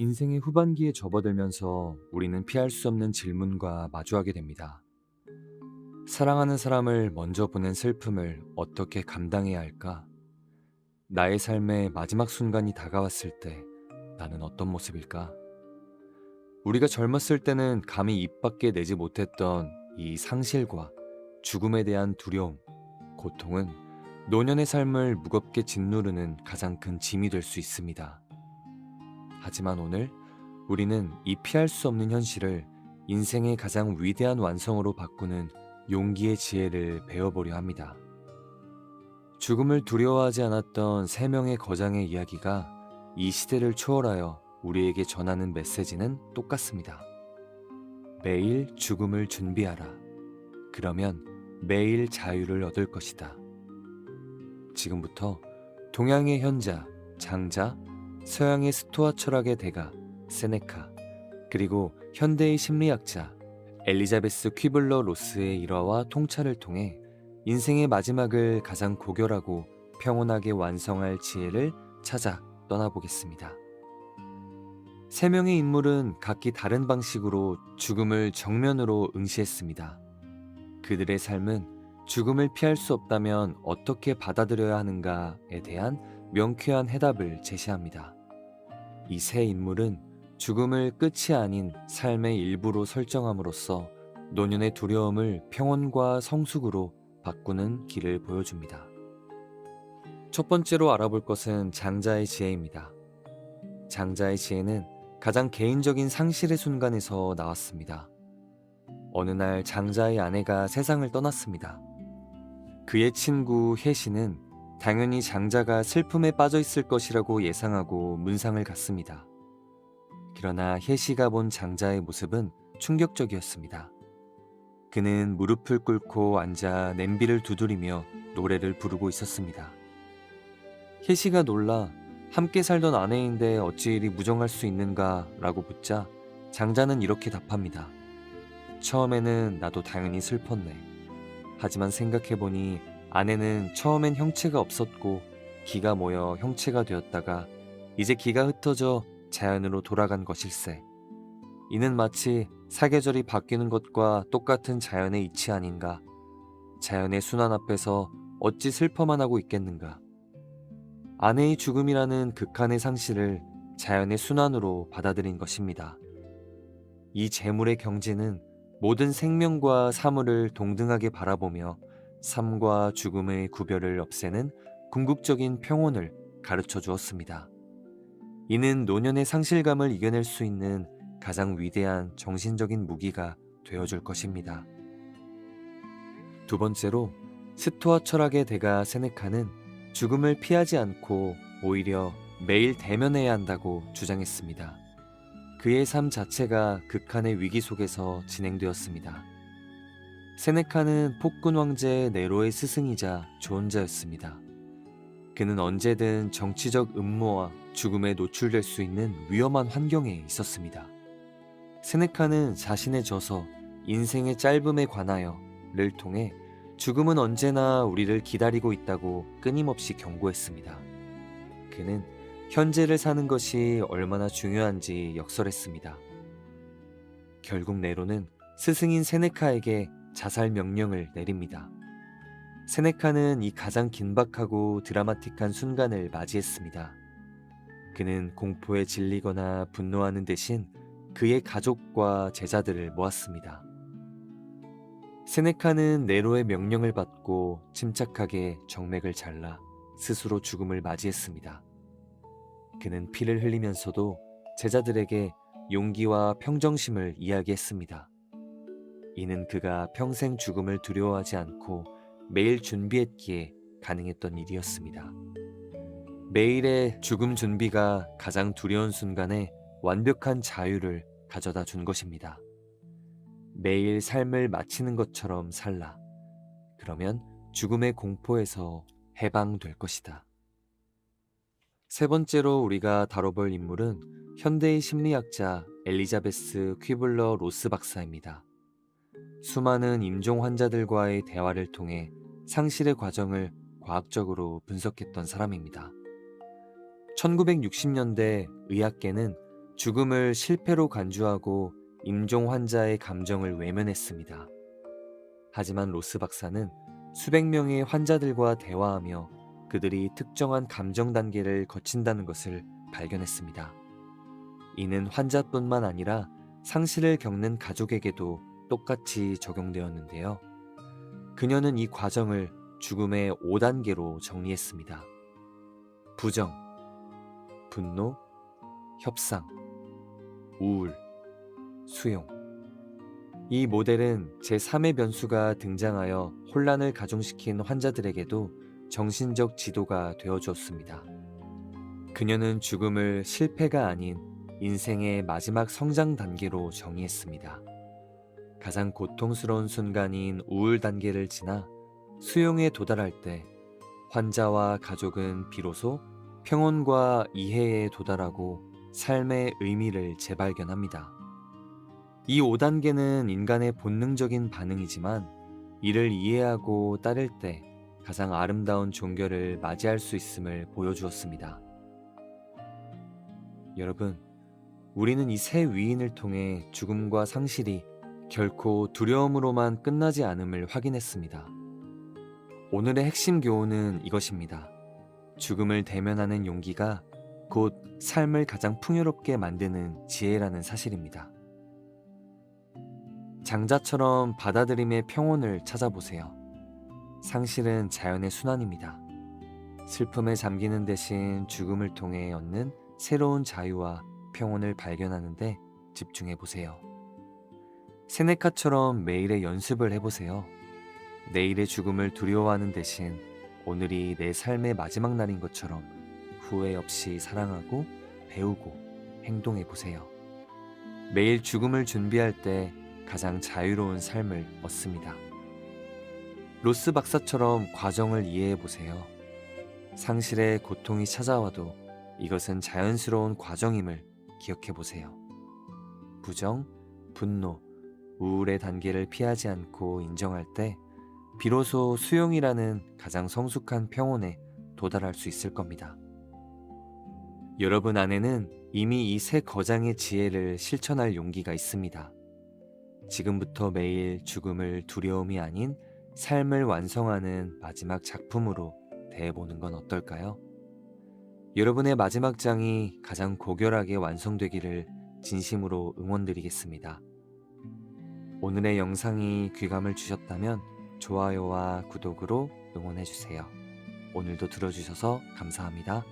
인생의 후반기에 접어들면서 우리는 피할 수 없는 질문과 마주하게 됩니다. 사랑하는 사람을 먼저 보낸 슬픔을 어떻게 감당해야 할까? 나의 삶의 마지막 순간이 다가왔을 때 나는 어떤 모습일까? 우리가 젊었을 때는 감히 입 밖에 내지 못했던 이 상실과 죽음에 대한 두려움, 고통은 노년의 삶을 무겁게 짓누르는 가장 큰 짐이 될 수 있습니다. 하지만 오늘 우리는 이 피할 수 없는 현실을 인생의 가장 위대한 완성으로 바꾸는 용기의 지혜를 배워보려 합니다. 죽음을 두려워하지 않았던 세 명의 거장의 이야기가 이 시대를 초월하여 우리에게 전하는 메시지는 똑같습니다. 매일 죽음을 준비하라. 그러면 매일 자유를 얻을 것이다. 지금부터 동양의 현자, 장자, 서양의 스토아 철학의 대가 세네카, 그리고 현대의 심리학자 엘리자베스 퀴블러 로스의 일화와 통찰을 통해 인생의 마지막을 가장 고결하고 평온하게 완성할 지혜를 찾아 떠나보겠습니다. 세 명의 인물은 각기 다른 방식으로 죽음을 정면으로 응시했습니다. 그들의 삶은 죽음을 피할 수 없다면 어떻게 받아들여야 하는가에 대한 명쾌한 해답을 제시합니다. 이 세 인물은 죽음을 끝이 아닌 삶의 일부로 설정함으로써 노년의 두려움을 평온과 성숙으로 바꾸는 길을 보여줍니다. 첫 번째로 알아볼 것은 장자의 지혜입니다. 장자의 지혜는 가장 개인적인 상실의 순간에서 나왔습니다. 어느 날 장자의 아내가 세상을 떠났습니다. 그의 친구 혜시는 당연히 장자가 슬픔에 빠져 있을 것이라고 예상하고 문상을 갔습니다. 그러나 혜시가 본 장자의 모습은 충격적이었습니다. 그는 무릎을 꿇고 앉아 냄비를 두드리며 노래를 부르고 있었습니다. 혜시가 놀라 함께 살던 아내인데 어찌 이리 무정할 수 있는가 라고 묻자 장자는 이렇게 답합니다. 처음에는 나도 당연히 슬펐네. 하지만 생각해보니 아내는 처음엔 형체가 없었고 기가 모여 형체가 되었다가 이제 기가 흩어져 자연으로 돌아간 것일세. 이는 마치 사계절이 바뀌는 것과 똑같은 자연의 이치 아닌가. 자연의 순환 앞에서 어찌 슬퍼만 하고 있겠는가. 아내의 죽음이라는 극한의 상실을 자연의 순환으로 받아들인 것입니다. 이 재물의 경지는 모든 생명과 사물을 동등하게 바라보며 삶과 죽음의 구별을 없애는 궁극적인 평온을 가르쳐 주었습니다. 이는 노년의 상실감을 이겨낼 수 있는 가장 위대한 정신적인 무기가 되어줄 것입니다. 두 번째로 스토아 철학의 대가 세네카는 죽음을 피하지 않고 오히려 매일 대면해야 한다고 주장했습니다. 그의 삶 자체가 극한의 위기 속에서 진행되었습니다. 세네카는 폭군 황제 네로의 스승이자 조언자였습니다. 그는 언제든 정치적 음모와 죽음에 노출될 수 있는 위험한 환경에 있었습니다. 세네카는 자신의 저서 인생의 짧음에 관하여를 통해 죽음은 언제나 우리를 기다리고 있다고 끊임없이 경고했습니다. 그는 현재를 사는 것이 얼마나 중요한지 역설했습니다. 결국 네로는 스승인 세네카에게 자살 명령을 내립니다. 세네카는 이 가장 긴박하고 드라마틱한 순간을 맞이했습니다. 그는 공포에 질리거나 분노하는 대신 그의 가족과 제자들을 모았습니다. 세네카는 네로의 명령을 받고 침착하게 정맥을 잘라 스스로 죽음을 맞이했습니다. 그는 피를 흘리면서도 제자들에게 용기와 평정심을 이야기했습니다. 이는 그가 평생 죽음을 두려워하지 않고 매일 준비했기에 가능했던 일이었습니다. 매일의 죽음 준비가 가장 두려운 순간에 완벽한 자유를 가져다 준 것입니다. 매일 삶을 마치는 것처럼 살라. 그러면 죽음의 공포에서 해방될 것이다. 세 번째로 우리가 다뤄볼 인물은 현대의 심리학자 엘리자베스 퀴블러 로스 박사입니다. 수많은 임종 환자들과의 대화를 통해 상실의 과정을 과학적으로 분석했던 사람입니다. 1960년대 의학계는 죽음을 실패로 간주하고 임종 환자의 감정을 외면했습니다. 하지만 로스 박사는 수백 명의 환자들과 대화하며 그들이 특정한 감정 단계를 거친다는 것을 발견했습니다. 이는 환자뿐만 아니라 상실을 겪는 가족에게도 똑같이 적용되었는데요. 그녀는 이 과정을 죽음의 5단계로 정리했습니다. 부정, 분노, 협상, 우울, 수용. 이 모델은 제3의 변수가 등장하여 혼란을 가중시킨 환자들에게도 정신적 지도가 되어주었습니다. 그녀는 죽음을 실패가 아닌 인생의 마지막 성장 단계로 정의했습니다. 가장 고통스러운 순간인 우울 단계를 지나 수용에 도달할 때 환자와 가족은 비로소 평온과 이해에 도달하고 삶의 의미를 재발견합니다. 이 5단계는 인간의 본능적인 반응이지만 이를 이해하고 따를 때 가장 아름다운 종결을 맞이할 수 있음을 보여주었습니다. 여러분, 우리는 이 세 위인을 통해 죽음과 상실이 결코 두려움으로만 끝나지 않음을 확인했습니다. 오늘의 핵심 교훈은 이것입니다. 죽음을 대면하는 용기가 곧 삶을 가장 풍요롭게 만드는 지혜라는 사실입니다. 장자처럼 받아들임의 평온을 찾아보세요. 상실은 자연의 순환입니다. 슬픔에 잠기는 대신 죽음을 통해 얻는 새로운 자유와 평온을 발견하는데 집중해 보세요. 세네카처럼 매일의 연습을 해보세요. 내일의 죽음을 두려워하는 대신 오늘이 내 삶의 마지막 날인 것처럼 후회 없이 사랑하고 배우고 행동해 보세요. 매일 죽음을 준비할 때 가장 자유로운 삶을 얻습니다. 로스 박사처럼 과정을 이해해 보세요. 상실의 고통이 찾아와도 이것은 자연스러운 과정임을 기억해 보세요. 부정, 분노, 우울의 단계를 피하지 않고 인정할 때 비로소 수용이라는 가장 성숙한 평온에 도달할 수 있을 겁니다. 여러분 안에는 이미 이 세 거장의 지혜를 실천할 용기가 있습니다. 지금부터 매일 죽음을 두려움이 아닌 삶을 완성하는 마지막 작품으로 대해보는 건 어떨까요? 여러분의 마지막 장이 가장 고결하게 완성되기를 진심으로 응원드리겠습니다. 오늘의 영상이 귀감을 주셨다면 좋아요와 구독으로 응원해주세요. 오늘도 들어주셔서 감사합니다.